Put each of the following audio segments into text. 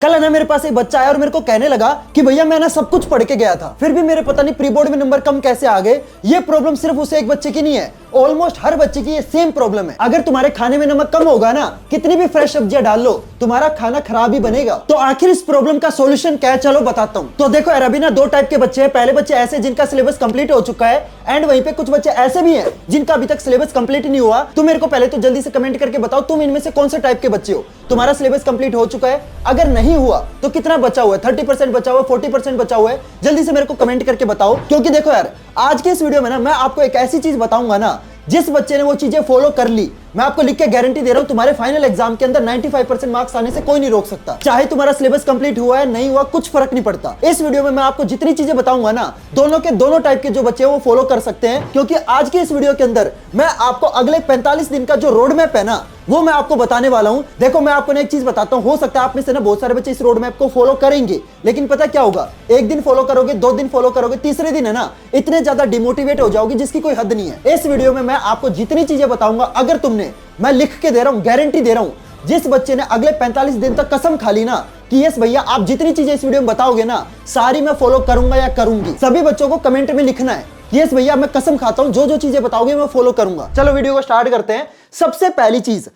कल है ना मेरे पास एक बच्चा आया और मेरे को कहने लगा कि भैया मैं ना सब कुछ पढ़ के गया था, फिर भी मेरे पता नहीं प्री बोर्ड में नंबर कम कैसे आ गए। ये प्रॉब्लम सिर्फ उसे एक बच्चे की नहीं है, ऑलमोस्ट हर बच्चे की ये सेम प्रॉब्लम है। अगर तुम्हारे खाने में नमक कम होगा ना, कितनी भी फ्रेश सब्जियां डाल लो, तुम्हारा खाना खराब ही बनेगा। तो आखिर इस प्रॉब्लम का सॉल्यूशन क्या है, चलो बताता हूँ। तो देखो यार, अभी ना दो टाइप के बच्चे हैं। पहले बच्चे ऐसे जिनका सिलेबस कंप्लीट हो चुका है, एंड वहीं पे कुछ बच्चे ऐसे भी हैं जिनका अभी तक सिलेबस कंप्लीट नहीं हुआ। तुम मेरे को पहले तो जल्दी से कमेंट करके बताओ, तुम इनमें से कौन से टाइप के बच्चे हो। तुम्हारा सिलेबस कंप्लीट हो चुका है, अगर नहीं हुआ तो कितना बचा हुआ है, 30% बचा हुआ है, 40% बचा हुआ है, जल्दी से मेरे को कमेंट करके बताओ। क्योंकि देखो यार, आज के इस वीडियो में ना मैं आपको एक ऐसी चीज बताऊंगा ना, जिस बच्चे ने वो चीजें फॉलो कर ली, मैं आपको लिख के गारंटी दे रहा हूं, तुम्हारे फाइनल एग्जाम के अंदर 95% मार्क्स आने से कोई नहीं रोक सकता। चाहे तुम्हारा सिलेबस कंप्लीट हुआ है नहीं हुआ, कुछ फर्क नहीं पड़ता। इस वीडियो में मैं आपको जितनी चीजें बताऊंगा ना, दोनों के दोनों टाइप के जो बच्चे हैं वो फॉलो कर सकते हैं। क्योंकि आज के इस वीडियो के अंदर मैं आपको अगले 45 दिन का जो रोड मैप है ना, वो मैं आपको बताने वाला हूं। देखो, मैं आपको ना एक चीज बताता हूं, हो सकता है आप में से ना बहुत सारे बच्चे इस रोड मैप को फॉलो करेंगे, लेकिन पता क्या होगा, एक दिन फॉलो करोगे, 2 दिन फॉलो करोगे, तीसरे दिन है ना इतने ज्यादा डिमोटिवेट हो जाओगे जिसकी कोई हद नहीं है। इस वीडियो में मैं आपको जितनी चीजें बताऊंगा, अगर तुमने, मैं लिख के दे रहा हूं, गारंटी दे रहा हूं, जिस बच्चे ने अगले 45 दिन तक कसम खा ली ना कि यस भैया आप जितनी चीजें इस वीडियो में बताओगे ना, सारी मैं फॉलो करूंगा या करूंगी, सभी बच्चों को कमेंट में लिखना है, यस भैया मैं कसम खाता हूं, जो जो चीजें बताओगे मैं फॉलो करूंगा। चलो वीडियो को स्टार्ट करते हैं। सबसे पहली चीज,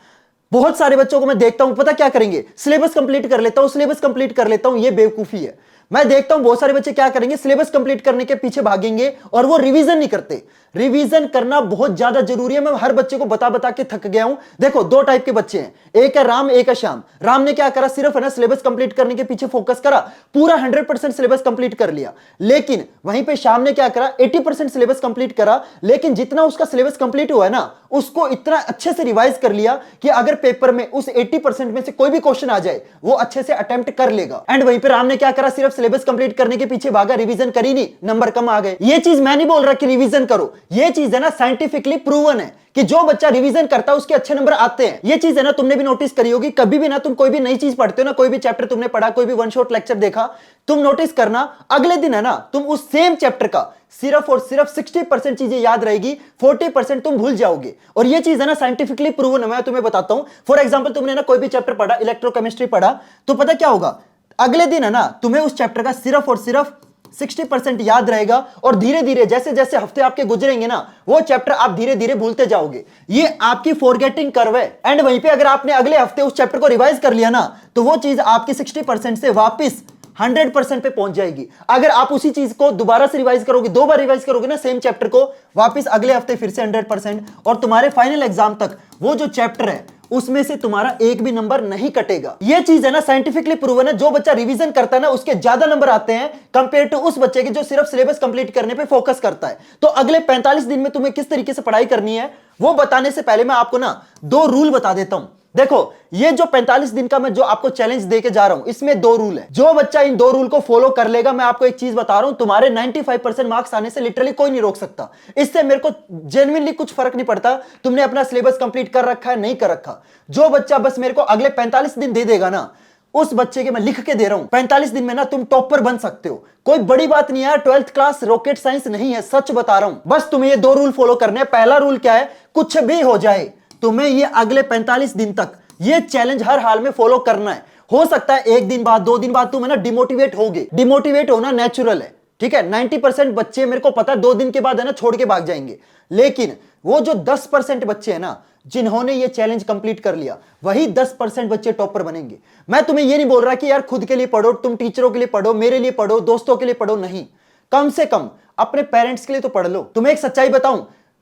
बहुत सारे बच्चों को मैं देखता हूं, पता क्या करेंगे, सिलेबस कंप्लीट कर लेता हूं, सिलेबस कंप्लीट कर लेता हूं, ये बेवकूफी है। मैं देखता हूं बहुत सारे बच्चे क्या करेंगे, सिलेबस कंप्लीट करने के पीछे भागेंगे और वो रिवीजन नहीं करते। रिवीजन करना बहुत ज्यादा जरूरी है, मैं हर बच्चे को बता बता के थक गया हूं। देखो, दो टाइप के बच्चे हैं, एक है राम, एक है श्याम। राम ने क्या करा, सिर्फ है ना सिलेबस कंप्लीट करने के पीछे फोकस करा, पूरा 100% सिलेबस कंप्लीट कर लिया। लेकिन वहीं पे श्याम ने क्या करा, 80% सिलेबस कंप्लीट करा, लेकिन जितना उसका सिलेबस कंप्लीट हुआ है ना, उसको इतना अच्छे से रिवाइज कर लिया कि अगर पेपर में उस 80% में से कोई भी क्वेश्चन आ जाए, वो अच्छे से अटेम्प्ट कर लेगा। एंड वहीं पे राम ने क्या करा, सिर्फ सिलेबस कंप्लीट करने के पीछे भागा, रिवीजन करी नहीं, नंबर कम आ गए। ये चीज मैं नहीं बोल रहा कि रिवीजन करो, ये चीज है ना साइंटिफिकली प्रूवन है कि जो बच्चा रिवीजन करता है उसके अच्छे नंबर आते हैं। ये चीज है ना तुमने भी नोटिस करी होगी, कभी भी ना तुम कोई भी नई चीज पढ़ते हो ना, कोई भी चैप्टर तुमने पढ़ा, कोई भी वन शॉट लेक्चर देखा, तुम नोटिस करना अगले दिन है ना तुम उस सेम चैप्टर का सिर्फ और सिर्फ 60% चीजें याद रहेगी, 40% तुम भूल जाओगे। और ये चीज है ना साइंटिफिकली प्रूवन है, मैं तुम्हें बताता हूं। फॉर एग्जांपल, तुमने ना कोई भी चैप्टर पढ़ा, इलेक्ट्रोकेमिस्ट्री पढ़ा, तो पता क्या होगा, अगले दिन है ना तुम्हें उस चैप्टर का सिर्फ और सिर्फ 60% याद रहेगा, और धीरे धीरे जैसे जैसे हफ्ते आपके गुजरेंगे ना, वो चैप्टर आप धीरे धीरे भूलते जाओगे। ये आपकी फॉरगेटिंग कर्व है। एंड वहीं पे अगर आपने अगले हफ्ते उस चैप्टर को रिवाइज कर लिया ना, तो वो चीज आपकी 60% से वापस 100% पे पहुंच जाएगी। अगर आप उसी चीज को दोबारा से रिवाइज करोगे, 2 बार रिवाइज करोगे ना सेम चैप्टर को, वापस अगले हफ्ते फिर से 100%, और तुम्हारे फाइनल एग्जाम तक वो जो चैप्टर है उसमें से तुम्हारा एक भी नंबर नहीं कटेगा। ये चीज है ना साइंटिफिकली प्रूवन है। जो बच्चा रिवीजन करता है ना, उसके ज्यादा नंबर आते हैं कंपेयर टू उस बच्चे के जो सिर्फ सिलेबस कंप्लीट करने पे फोकस करता है। तो अगले 45 दिन में तुम्हें किस तरीके से पढ़ाई करनी है, वो बताने से पहले मैं आपको ना 2 रूल बता देता हूं। देखो, ये जो 45 दिन का मैं जो आपको चैलेंज देके जा रहा हूं, इसमें 2 रूल है। जो बच्चा इन 2 रूल को फॉलो कर लेगा, मैं आपको एक चीज बता रहा हूं, तुम्हारे 95% मार्क्स आने से लिटरली कोई नहीं रोक सकता। इससे मेरे को जेन्युइनली कुछ फर्क नहीं पड़ता तुमने अपना सिलेबस कंप्लीट कर रखा है नहीं कर रखा। जो बच्चा बस मेरे को अगले 45 दिन दे देगा ना, उस बच्चे के मैं लिख के दे रहा हूं, 45 दिन में ना तुम टॉपर बन सकते हो। कोई बड़ी बात नहीं है, 12th क्लास रॉकेट साइंस नहीं है, सच बता रहा हूं। बस तुम्हें ये 2 रूल फॉलो करने हैं। पहला रूल क्या है, कुछ भी हो जाए तुम्हें ये अगले 45 दिन तक ये चैलेंज हर हाल में फॉलो करना है। हो सकता है 1 दिन बाद, 2 दिन बाद तुम है ना डिमोटिवेट होगे, डिमोटिवेट होना नेचुरल है, ठीक है। 90% बच्चे मेरे को पता है 2 दिन के बाद है ना छोड़ के भाग जाएंगे, लेकिन वो जो 10% बच्चे हैं ना जिन्होंने ये चैलेंज कंप्लीट कर लिया, वही 10% बच्चे टॉपर बनेंगे। मैं तुम्हें ये नहीं बोल रहा कि यार खुद के लिए पढ़ो, तुम टीचरों के लिए पढ़ो, मेरे लिए पढ़ो, दोस्तों के लिए पढ़ो, नहीं, कम से कम अपने पेरेंट्स के लिए तो पढ़ लो। तुम्हें एक सच्चाई बताऊं,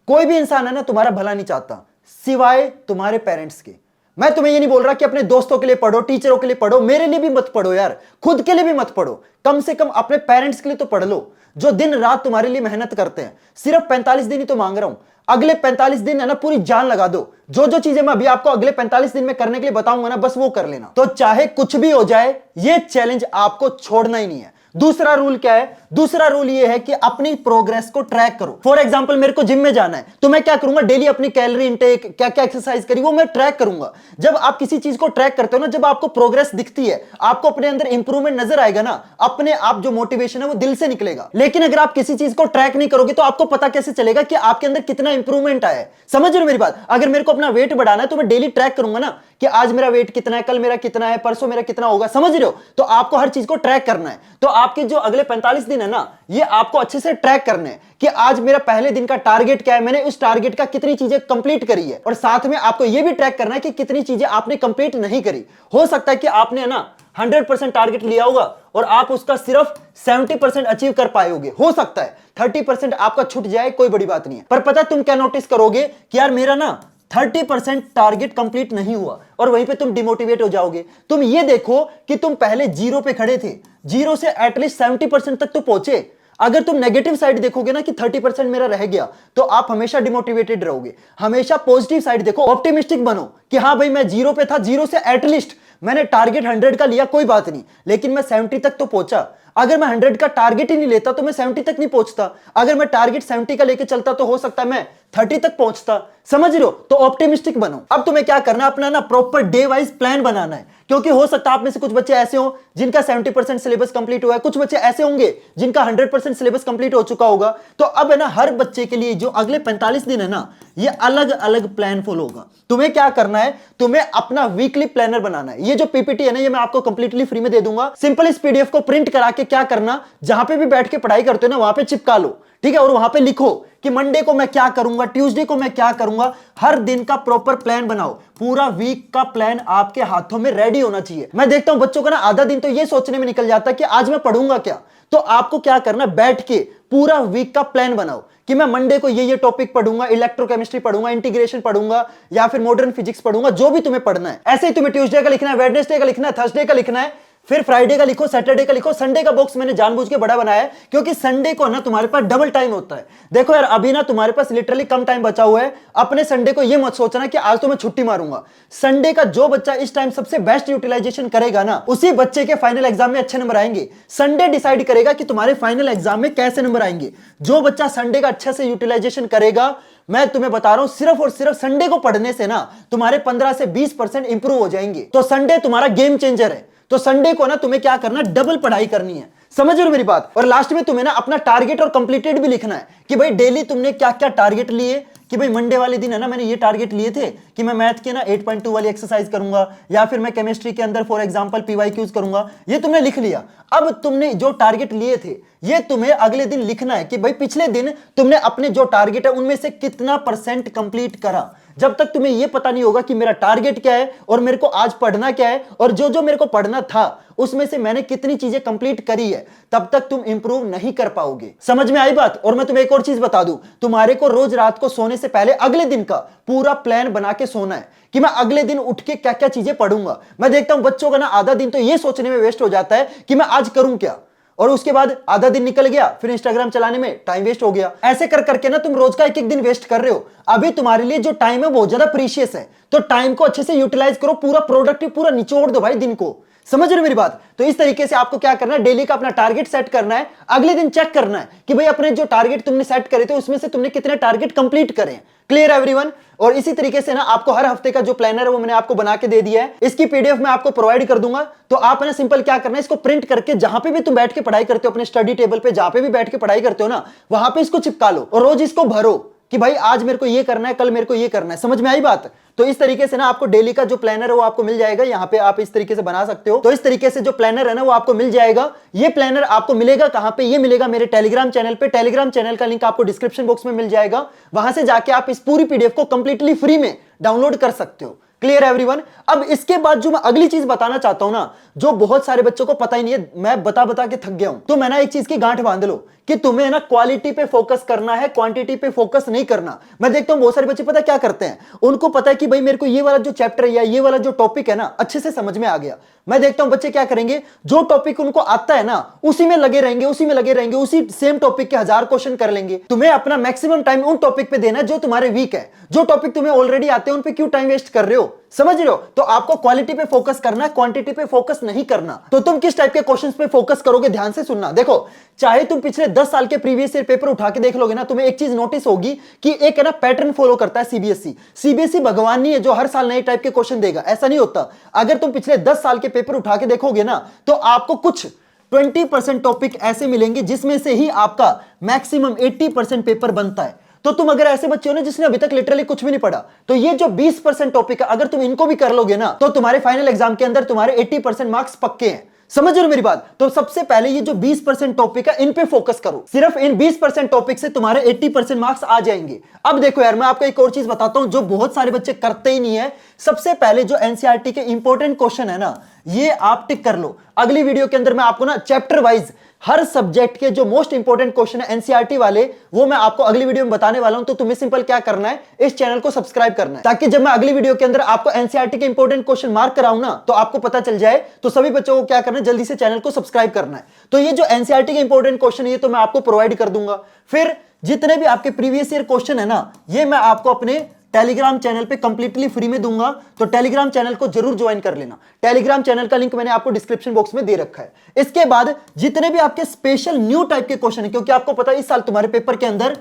कोई भी इंसान है ना तुम्हारा भला नहीं चाहता सिवाय तुम्हारे पेरेंट्स के। मैं तुम्हें ये नहीं बोल रहा कि अपने दोस्तों के लिए पढ़ो, टीचरों के लिए पढ़ो, मेरे लिए भी मत पढ़ो यार, खुद के लिए भी मत पढ़ो, कम से कम अपने पेरेंट्स के लिए तो पढ़ लो, जो दिन रात तुम्हारे लिए मेहनत करते हैं। सिर्फ 45 दिन ही तो मांग रहा हूं, अगले 45 दिन है ना पूरी जान लगा दो। जो जो चीजें मैं अभी आपको अगले 45 दिन में करने के लिए बताऊंगा ना, बस वो कर लेना। तो चाहे कुछ भी हो जाए, ये चैलेंज आपको छोड़ना ही नहीं है। दूसरा रूल क्या है, दूसरा रूल ये है कि अपनी प्रोग्रेस को ट्रैक करो। फॉर एग्जांपल मेरे को जिम में जाना है तो मैं क्या करूंगा, डेली अपनी कैलोरी इंटेक, क्या क्या एक्सरसाइज करी वो मैं ट्रैक करूंगा। जब आप किसी चीज को ट्रैक करते हो ना, जब आपको प्रोग्रेस दिखती है, आपको अपने अंदर इंप्रूवमेंट नजर आएगा ना, अपने आप जो मोटिवेशन है वो दिल से निकलेगा। लेकिन अगर आप किसी चीज को ट्रैक नहीं करोगे तो आपको पता कैसे चलेगा कि आपके अंदर कितना इंप्रूवमेंट आया है? समझ रहे हो मेरी बात? अगर मेरे को अपना वेट बढ़ाना है तो मैं डेली ट्रैक करूंगा ना कि आज मेरा वेट कितना है, कल मेरा कितना है, परसों मेरा कितना होगा। समझ रहे हो? तो आपको हर चीज को ट्रैक करना है। तो आपके जो अगले 45 दिन है ना, ये आपको अच्छे से ट्रैक करने हैं कि आज मेरा पहले दिन का टारगेट क्या है, मैंने उस टारगेट का कितनी चीजें कंप्लीट करी है, और साथ में आपको यह भी ट्रैक करना है कि कितनी चीजें आपने कंप्लीट नहीं करी। हो सकता है कि आपने ना 100% टारगेट लिया होगा और आप उसका सिर्फ 70% अचीव कर पाए होगे। हो सकता है 30% आपका छूट जाए, कोई बड़ी बात नहीं है। पर पता तुम क्या नोटिस करोगे कि यार मेरा ना 30% टारगेट कंप्लीट नहीं हुआ, और वहीं पे तुम डिमोटिवेट हो जाओगे। तुम ये देखो कि तुम पहले जीरो पे खड़े थे, जीरो से एटलीस्ट 70% तक तो पहुंचे। अगर तुम नेगेटिव साइड देखोगे ना कि 30% मेरा रह गया, तो आप हमेशा डिमोटिवेटेड रहोगे। हमेशा पॉजिटिव साइड देखो, ऑप्टिमिस्टिक बनो कि हाँ भाई मैं जीरो पे था, जीरो से एटलीस्ट मैंने टारगेट 100 का लिया, कोई बात नहीं, लेकिन मैं 70 तक तो पहुंचा। अगर मैं 100 का टारगेट ही नहीं लेता तो मैं 70 तक नहीं पहुंचता। अगर मैं टारगेट 70 का लेके चलता तो हो सकता है मैं 30 तक पहुंचता। समझ रहे हो? तो ऑप्टिमिस्टिक बनो। अब तुम्हें क्या करना है, अपना ना प्रॉपर डे वाइज प्लान बनाना है, क्योंकि हो सकता है आप में से कुछ बच्चे ऐसे हो जिनका 70% सिलेबस कंप्लीट हुआ है, कुछ बच्चे ऐसे होंगे जिनका 100% सिलेबस कंप्लीट हो चुका होगा। तो अब है ना, हर बच्चे के लिए जो अगले 45 दिन है ना, ये अलग अलग प्लान फॉलो होगा। तुम्हें क्या करना है, तुम्हें अपना वीकली प्लानर बनाना है। ये जो पीपीटी है ना, ये मैं आपको कंप्लीटली फ्री में दे दूंगा। सिंपल इस पीडीएफ को प्रिंट करा के क्या करना, जहां पे भी बैठ के पढ़ाई करते हो ना, वहां पे चिपका लो, ठीक है? और वहां पे लिखो कि मंडे को मैं क्या करूंगा, ट्यूसडे को मैं क्या करूंगा। हर दिन का प्रॉपर प्लान बनाओ, पूरा वीक का प्लान आपके हाथों में रेडी होना चाहिए। मैं देखता हूं बच्चों का ना आधा दिन तो ये सोचने में निकल जाता है कि आज मैं पढ़ूंगा क्या। तो आपको क्या करना, बैठ के पूरा वीक का प्लान बनाओ कि मैं मंडे को ये टॉपिक पढ़ूंगा, इलेक्ट्रोकेमिस्ट्री पढ़ूंगा, इंटीग्रेशन पढ़ूंगा, या फिर मॉडर्न फिजिक्स पढ़ूंगा, जो भी तुम्हें पढ़ना है। ऐसे ही तुम्हें ट्यूसडे का लिखना है, वेडनेसडे का लिखना है, थर्सडे का लिखना है, फिर फ्राइडे का लिखो, सैटरडे का लिखो। संडे का बॉक्स मैंने जानबूझ के बड़ा बनाया है क्योंकि संडे को ना तुम्हारे पास डबल टाइम होता है। देखो यार, अभी ना तुम्हारे पास लिटरली कम टाइम बचा हुआ है। अपने संडे को ये मत सोचना कि आज तो मैं छुट्टी मारूंगा। संडे का जो बच्चा इस टाइम सबसे बेस्ट यूटिलाइजेशन करेगा ना, उसी बच्चे के फाइनल एग्जाम में अच्छे नंबर आएंगे। संडे डिसाइड करेगा कि तुम्हारे फाइनल एग्जाम में कैसे नंबर आएंगे। जो बच्चा संडे का अच्छे से यूटिलाइजेशन करेगा, मैं तुम्हें बता रहा हूं, सिर्फ और सिर्फ संडे को पढ़ने से ना तुम्हारे 15 से 20% इंप्रूव हो जाएंगे। तो संडे तुम्हारा गेम चेंजर है। तो संडे को ना तुम्हें क्या करना, डबल पढ़ाई करनी है। समझ रहे हो मेरी बात? और लास्ट में तुम्हें ना अपना टारगेट और कंप्लीटेड भी लिखना है कि भाई डेली तुमने क्या क्या टारगेट लिए, कि भाई मंडे वाले दिन है ना, मैंने ये टारगेट लिए थे कि मैं मैथ के ना 8.2 वाली एक्सरसाइज करूंगा, या फिर मैं केमिस्ट्री के अंदर फॉर एग्जांपल पीवाईक्यूज करूंगा। ये तुमने लिख लिया। अब तुमने जो टारगेट लिए थे, ये तुम्हें अगले दिन लिखना है कि भाई पिछले दिन तुमने अपने जो टारगेट है उनमें से कितना % कंप्लीट करा। जब तक तुम्हें यह पता नहीं होगा कि मेरा टारगेट क्या है और मेरे को आज पढ़ना क्या है, और जो जो मेरे को पढ़ना था उसमें से मैंने कितनी चीजें कंप्लीट करी है, तब तक तुम इंप्रूव नहीं कर पाओगे। समझ में आई बात? और मैं तुम्हें एक और चीज बता दूं, तुम्हारे को रोज रात को सोने से पहले अगले दिन का पूरा प्लान बना के सोना है कि मैं अगले दिन उठ के क्या क्या चीजें पढ़ूंगा। मैं देखता हूं बच्चों का ना आधा दिन तो ये सोचने में वेस्ट हो जाता है कि मैं आज करूं क्या, और उसके बाद आधा दिन निकल गया, फिर इंस्टाग्राम चलाने में टाइम वेस्ट हो गया। ऐसे कर करके ना तुम रोज का एक एक दिन वेस्ट कर रहे हो। अभी तुम्हारे लिए जो टाइम है वो ज्यादा प्रीशियस है, तो टाइम को अच्छे से यूटिलाइज करो, पूरा प्रोडक्टिव, पूरा निचोड़ दो भाई दिन को। समझ रहे हो मेरी बात? तो इस तरीके से आपको क्या करना है, डेली का अपना टारगेट सेट करना है, अगले दिन चेक करना है कि भाई अपने जो टारगेट तुमने सेट करे थे उसमें से तुमने कितने टारगेट कंप्लीट करे। Clear everyone? और इसी तरीके से ना आपको हर हफ्ते का जो प्लानर है वो मैंने आपको बना के दे दिया है। इसकी पीडीएफ मैं आपको प्रोवाइड कर दूंगा। तो आप ना सिंपल क्या करना है, इसको प्रिंट करके जहां पे भी तुम बैठ के पढ़ाई करते हो, अपने स्टडी टेबल पे जहां पे भी बैठ के पढ़ाई करते हो ना, वहां पे इसको चिपका लो और रोज इसको भरो कि भाई आज मेरे को ये करना है, कल मेरे को ये करना है। समझ में आई बात? तो इस तरीके से ना आपको डेली का जो प्लानर है वो आपको मिल जाएगा। यहाँ पे आप इस तरीके से बना सकते हो। तो इस तरीके से जो प्लानर है ना वो आपको मिल जाएगा। ये प्लानर आपको मिलेगा कहां पे? ये मिलेगा मेरे टेलीग्राम चैनल पे। टेलीग्राम चैनल का लिंक आपको डिस्क्रिप्शन बॉक्स में मिल जाएगा। वहां से जाके आप इस पूरी पीडीएफ को कंप्लीटली फ्री में डाउनलोड कर सकते हो। Clear everyone? अब इसके बाद जो मैं अगली चीज बताना चाहता हूं ना, जो बहुत सारे बच्चों को पता ही नहीं है, मैं बता बता के थक गया हूं, तो मैं ना एक चीज की गांठ बांध लो कि तुम्हें ना क्वालिटी पे फोकस करना है, क्वांटिटी पे फोकस नहीं करना। मैं देखता हूं बहुत सारे बच्चे पता क्या करते हैं, उनको पता है कि भाई मेरे को ये वाला जो चैप्टर या ये वाला जो टॉपिक है ना अच्छे से समझ में आ गया। मैं देखता हूं बच्चे क्या करेंगे, जो टॉपिक उनको आता है ना उसी में लगे रहेंगे, उसी में लगे रहेंगे, उसी सेम टॉपिक के 1000 क्वेश्चन कर लेंगे। तुम्हें अपना मैक्सिमम टाइम उन टॉपिक पे देना है जो तुम्हारे वीक है। जो टॉपिक तुम्हें ऑलरेडी आते हैं उन पे क्यों टाइम वेस्ट कर रहे हो? समझ रहे हो? तो आपको क्वालिटी पे फोकस करना है, क्वांटिटी पे फोकस नहीं करना। तो तुम किस टाइप के क्वेश्चंस पे फोकस करोगे, ध्यान से सुनना। देखो, चाहे तुम पिछले 10 साल के प्रीवियस ईयर पेपर उठा के देख लोगे ना, तुम्हें एक चीज नोटिस होगी कि एक है ना पैटर्न फॉलो करता है सीबीएसई। सीबीएसई भगवान नहीं है जो हर साल नए टाइप के क्वेश्चन देगा, ऐसा नहीं होता। अगर तुम पिछले 10 साल के पेपर उठा के देखोगे ना, तो आपको कुछ 20% टॉपिक ऐसे मिलेंगे जिसमें से ही आपका मैक्सिमम 80% पेपर बनता है। तो तुम अगर ऐसे बच्चे हो ना जिसने अभी तक लिटरली कुछ भी नहीं पढ़ा, तो ये जो 20% टॉपिक है, अगर तुम इनको भी कर लोगे ना, तो तुम्हारे फाइनल एग्जाम के अंदर तुम्हारे 80% मार्क्स पक्के हैं। समझ रहे हो मेरी बात? तो सबसे पहले ये जो 20% टॉपिक है, इन पे फोकस करो। सिर्फ इन 20% टॉपिक से तुम्हारे 80% मार्क्स आ जाएंगे। अब देखो यार, मैं आपको एक और चीज बताता हूं जो बहुत सारे बच्चे करते ही नहीं है। सबसे पहले जो एनसीईआरटी के इंपॉर्टेंट क्वेश्चन है ना, ये आप टिक कर लो। अगली वीडियो के अंदर मैं आपको ना चैप्टर वाइज हर सब्जेक्ट के जो मोस्ट इंपॉर्टेंट क्वेश्चन है एनसीईआरटी वाले, वो मैं आपको अगली वीडियो में बताने वाला हूं। तो तुम्हें सिंपल क्या करना है, इस चैनल को सब्सक्राइब करना है, ताकि जब मैं अगली वीडियो के अंदर आपको एनसीईआरटी के इंपॉर्टेंट क्वेश्चन मार्क कराऊं ना, तो आपको पता चल जाए। तो सभी बच्चों को क्या करना है, जल्दी से चैनल को सब्सक्राइब करना है। तो ये जो एनसीईआरटी के इंपॉर्टेंट क्वेश्चन है, ये तो मैं आपको प्रोवाइड कर दूंगा। फिर जितने भी आपके प्रीवियस ईयर क्वेश्चन है ना, ये मैं आपको अपने टेलीग्राम चैनल पे कंप्लीटली फ्री में दूंगा। तो टेलीग्राम चैनल को जरूर ज्वाइन कर लेना। टेलीग्राम चैनल का लिंक मैंने आपको डिस्क्रिप्शन बॉक्स में दे रखा है। इसके बाद जितने भी आपके स्पेशल न्यू टाइप के क्वेश्चन है, क्योंकि आपको पता है इस साल तुम्हारे पेपर के अंदर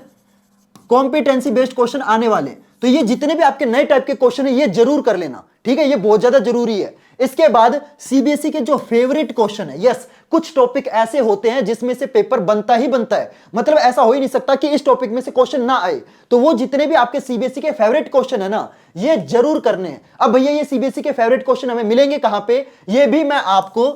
कॉम्पिटेंसी बेस्ड क्वेश्चन आने वाले, तो ये जितने भी आपके नए टाइप के क्वेश्चन है, ये जरूर कर लेना, ठीक है? ये बहुत ज्यादा जरूरी है। इसके बाद सीबीएसई के जो फेवरेट क्वेश्चन है, यस, कुछ टॉपिक ऐसे होते हैं जिसमें से पेपर बनता ही बनता है। मतलब ऐसा हो ही नहीं सकता कि इस टॉपिक में से क्वेश्चन ना आए। तो वो जितने भी आपके सीबीएसई के फेवरेट क्वेश्चन है ना, ये जरूर करने हैं। अब भैया ये सीबीएसई के फेवरेट क्वेश्चन हमें मिलेंगे कहां पे, ये भी मैं आपको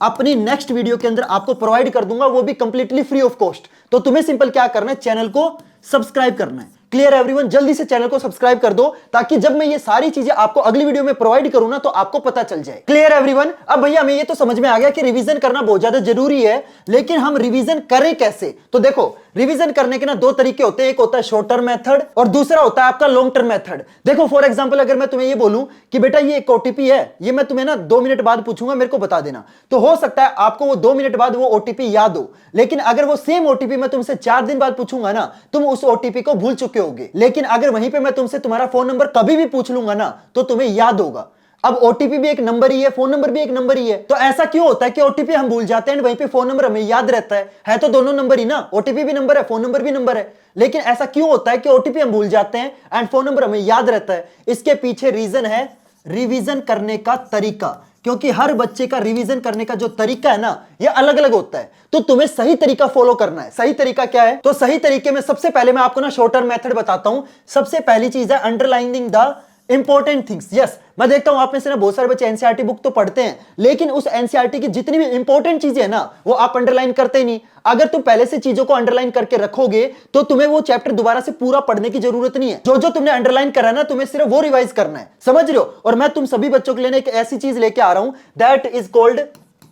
अपनी नेक्स्ट वीडियो के अंदर आपको प्रोवाइड कर दूंगा, वो भी कंप्लीटली फ्री ऑफ कॉस्ट। तो तुम्हें सिंपल क्या करना है, चैनल को सब्सक्राइब करना है। Clear everyone? जल्दी से चैनल को सब्सक्राइब कर दो, ताकि जब मैं ये सारी चीजें आपको अगली वीडियो में प्रोवाइड करूं ना, तो आपको पता चल जाए। Clear everyone? अब भैया हमें ये तो समझ में आ गया कि रिवीजन करना बहुत ज्यादा जरूरी है, लेकिन हम रिवीजन करें कैसे? तो देखो, रिवीजन करने के ना दो तरीके होते हैं। एक होता है शॉर्ट टर्म मेथड और दूसरा होता है आपका लॉन्ग टर्म मेथड। देखो फॉर एग्जांपल, अगर मैं तुम्हें ये बोलूं कि बेटा ये एक ओटीपी है, ये मैं तुम्हें ना 2 मिनट बाद पूछूंगा, मेरे को बता देना, तो हो सकता है आपको वो 2 मिनट बाद वो ओटीपी याद हो। लेकिन अगर वो सेम ओटीपी मैं तुमसे 4 दिन बाद पूछूंगा ना, तुम उस ओटीपी को भूल चुके होगे। लेकिन अगर वहीं पे मैं तुमसे तुम्हारा फोन नंबर कभी भी पूछ लूंगा ना, तो तुम्हें याद होगा। अब ओटीपी भी एक नंबर ही है, फोन नंबर भी एक नंबर ही है। तो ऐसा क्यों होता है कि ओटीपी हम भूल जाते हैं, वहीं पे फोन नंबर हमें याद रहता है तो दोनों नंबर ही ना, ओटीपी भी नंबर है, फोन नंबर भी नंबर है। लेकिन ऐसा क्यों होता है कि ओटीपी हम भूल जाते हैं एंड फोन नंबर हमें याद रहता है? इसके पीछे रीजन है रिवीजन करने का तरीका। क्योंकि हर बच्चे का रिवीजन करने का जो तरीका है ना, ये अलग अलग होता है। तो तुम्हें सही तरीका फॉलो करना है। सही तरीका क्या है? तो सही तरीके में सबसे पहले मैं आपको ना शॉर्ट टर्म मेथड बताता हूं। सबसे पहली चीज है underlining the important things. Yes, मैं देखता हूं आप में से ना बहुत सारे बच्चे एनसीईआरटी बुक तो पढ़ते हैं, लेकिन उस एनसीईआरटी की जितनी भी इंपॉर्टेंट चीजें हैं ना, वो आप अंडरलाइन करते ही नहीं। अगर तुम पहले से चीजों को अंडरलाइन करके रखोगे, तो तुम्हें वो चैप्टर दोबारा से पूरा पढ़ने की जरूरत नहीं है। जो जो तुमने अंडरलाइन करा ना, तुम्हें सिर्फ वो रिवाइज करना है। समझ रहे हो? और मैं तुम सभी बच्चों के लिए एक ऐसी चीज लेके आ रहा हूं, that is called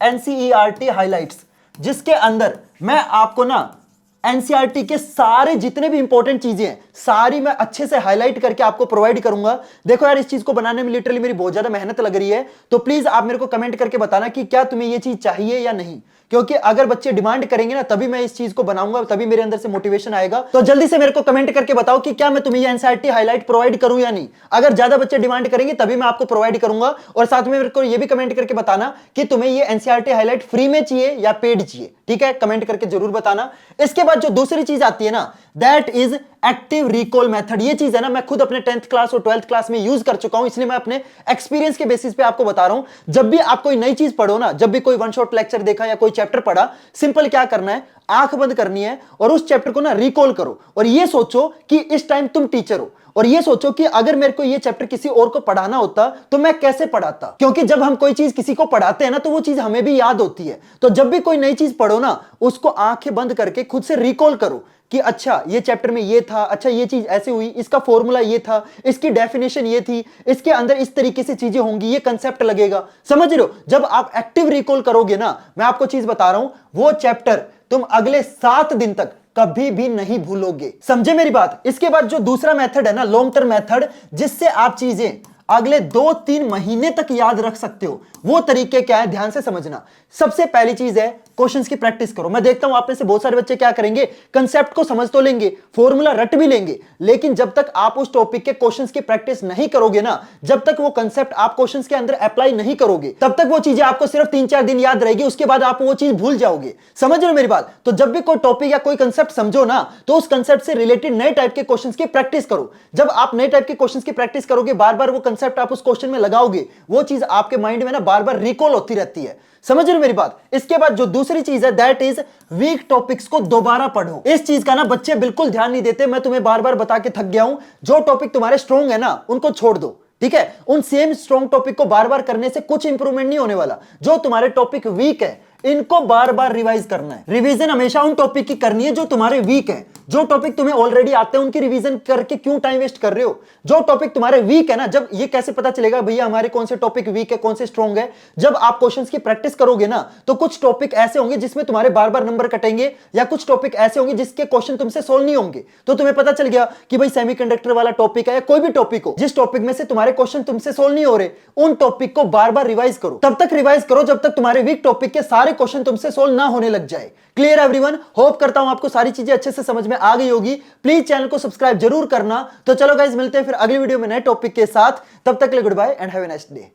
NCERT highlights, जिसके अंदर मैं आपको ना एनसीईआरटी के सारे जितने भी इंपॉर्टेंट चीजें हैं, सारी मैं अच्छे से हाईलाइट करके आपको प्रोवाइड करूंगा। देखो यार, इस चीज को बनाने में लिटरली मेरी बहुत ज्यादा मेहनत लग रही है। तो प्लीज आप मेरे को कमेंट करके बताना कि क्या तुम्हें ये चीज चाहिए या नहीं, क्योंकि अगर बच्चे डिमांड करेंगे ना, तभी मैं इस चीज को बनाऊंगा, तभी मेरे अंदर से मोटिवेशन आएगा। तो जल्दी से मेरे को कमेंट करके बताओ कि क्या मैं तुम्हें ये एनसीईआरटी हाईलाइट प्रोवाइड करूं या नहीं। अगर ज्यादा बच्चे डिमांड करेंगे तभी मैं आपको प्रोवाइड करूंगा। और साथ में मेरे को ये भी कमेंट करके बताना कि तुम्हें ये एनसीईआरटी हाईलाइट फ्री में चाहिए या पेड चाहिए, ठीक है? कमेंट करके जरूर बताना। इसके बाद जो दूसरी चीज आती है ना, that is active recall method. ये चीज है ना, मैं खुद अपने 10th क्लास और 12th क्लास में यूज कर चुका हूं, इसलिए मैं अपने एक्सपीरियंस के बेसिस पे आपको बता रहा हूं। जब भी आप कोई नई चीज पढ़ो ना, जब भी कोई वन शॉट लेक्चर देखा या कोई चैप्टर पढ़ा, सिंपल क्या करना है, आंख बंद करनी है और उस चैप्टर को ना रिकॉल करो। और ये सोचो कि इस टाइम तुम टीचर हो, और ये सोचो कि अगर मेरे को ये चैप्टर किसी और को पढ़ाना होता तो मैं कैसे पढ़ाता। क्योंकि जब हम कोई चीज किसी को पढ़ाते हैं ना, तो वो चीज हमें भी याद होती है। तो जब भी कोई नई चीज पढ़ो ना, उसको आंखें बंद करके खुद से रिकॉल करो कि अच्छा ये चैप्टर में ये था, अच्छा ये चीज ऐसे हुई, इसका फॉर्मूला ये था, इसकी डेफिनेशन ये थी, इसके अंदर इस तरीके से चीजें होंगी, ये कंसेप्ट लगेगा। समझ रहे हो? जब आप एक्टिव रिकॉल करोगे ना, मैं आपको चीज बता रहा हूं, वो चैप्टर तुम अगले 7 दिन तक कभी भी नहीं भूलोगे। समझे मेरी बात? इसके बाद जो दूसरा मेथड है ना, लॉन्ग टर्म मेथड, जिससे आप चीजें अगले 2-3 महीने तक याद रख सकते हो, वो तरीके क्या है, ध्यान से समझना। सबसे पहली चीज है क्वेश्चंस की प्रैक्टिस करो। मैं देखता हूं आप में से बहुत सारे बच्चे क्या करेंगे, कंसेप्ट को समझ तो लेंगे, फॉर्मूला रट भी लेंगे, लेकिन जब तक आप उस टॉपिक के क्वेश्चंस की प्रैक्टिस नहीं करोगे ना, जब तक वो कंसेप्ट आप क्वेश्चंस के अंदर अप्लाई नहीं करोगे, तब तक वो चीजें आपको सिर्फ 3-4 दिन याद रहेगी, उसके बाद आप वो चीज भूल जाओगे। समझ रहे हो मेरी बात? तो जब भी कोई टॉपिक या कोई कंसेप्ट समझो ना, तो उस कंसेप्ट से रिलेटेड नए टाइप के क्वेश्चंस की प्रैक्टिस करो। जब आप नए टाइप के क्वेश्चंस की प्रैक्टिस करोगे, बार बार वो कंसेप्ट आप उस क्वेश्चन में लगाओगे, वो चीज आपके माइंड में ना बार बार रिकॉल होती रहती है। समझ रहे हो मेरी बात? इसके बाद जो दूसरी चीज है, दैट इज वीक टॉपिक्स को दोबारा पढ़ो। इस चीज का ना बच्चे बिल्कुल ध्यान नहीं देते, मैं तुम्हें बार बार बता के थक गया हूं। जो टॉपिक तुम्हारे स्ट्रॉन्ग है ना, उनको छोड़ दो, ठीक है? उन सेम स्ट्रॉन्ग टॉपिक को बार बार करने से कुछ इंप्रूवमेंट नहीं होने वाला। जो तुम्हारे टॉपिक वीक है, इनको बार बार रिवाइज करना है। रिवीजन हमेशा उन टॉपिक की करनी है जो तुम्हारे वीक है। जो टॉपिक तुम्हें ऑलरेडी आते हैं उनकी रिवीजन करके क्यों टाइम वेस्ट कर रहे हो? जो टॉपिक तुम्हारे वीक है ना, जब ये कैसे पता चलेगा भैया हमारे कौन से टॉपिक वीक है, कौन से स्ट्रॉन्ग है? जब आप क्वेश्चंस की प्रैक्टिस करोगे ना, तो कुछ टॉपिक ऐसे होंगे जिसमें तुम्हारे बार बार नंबर कटेंगे, या कुछ टॉपिक ऐसे होंगे जिसके क्वेश्चन तुमसे सोल्व नहीं होंगे। तो तुम्हें पता चल गया कि भाई सेमीकंडक्टर वाला टॉपिक है, या कोई भी टॉपिक हो, जिस टॉपिक में से तुम्हारे क्वेश्चन तुमसे सोल्व नहीं हो रहे, उन टॉपिक को बार बार रिवाइज करो। तब तक रिवाइज करो जब तक तुम्हारे वीक टॉपिक के सारे क्वेश्चन तुमसे सोल्व ना होने लग जाए। Clear everyone? होप करता हूं आपको सारी चीजें अच्छे से समझ में आ गई होगी। प्लीज चैनल को सब्सक्राइब जरूर करना। तो चलो गाइस, मिलते हैं फिर अगली वीडियो में नए टॉपिक के साथ। तब तक के लिए good bye and have a nice day.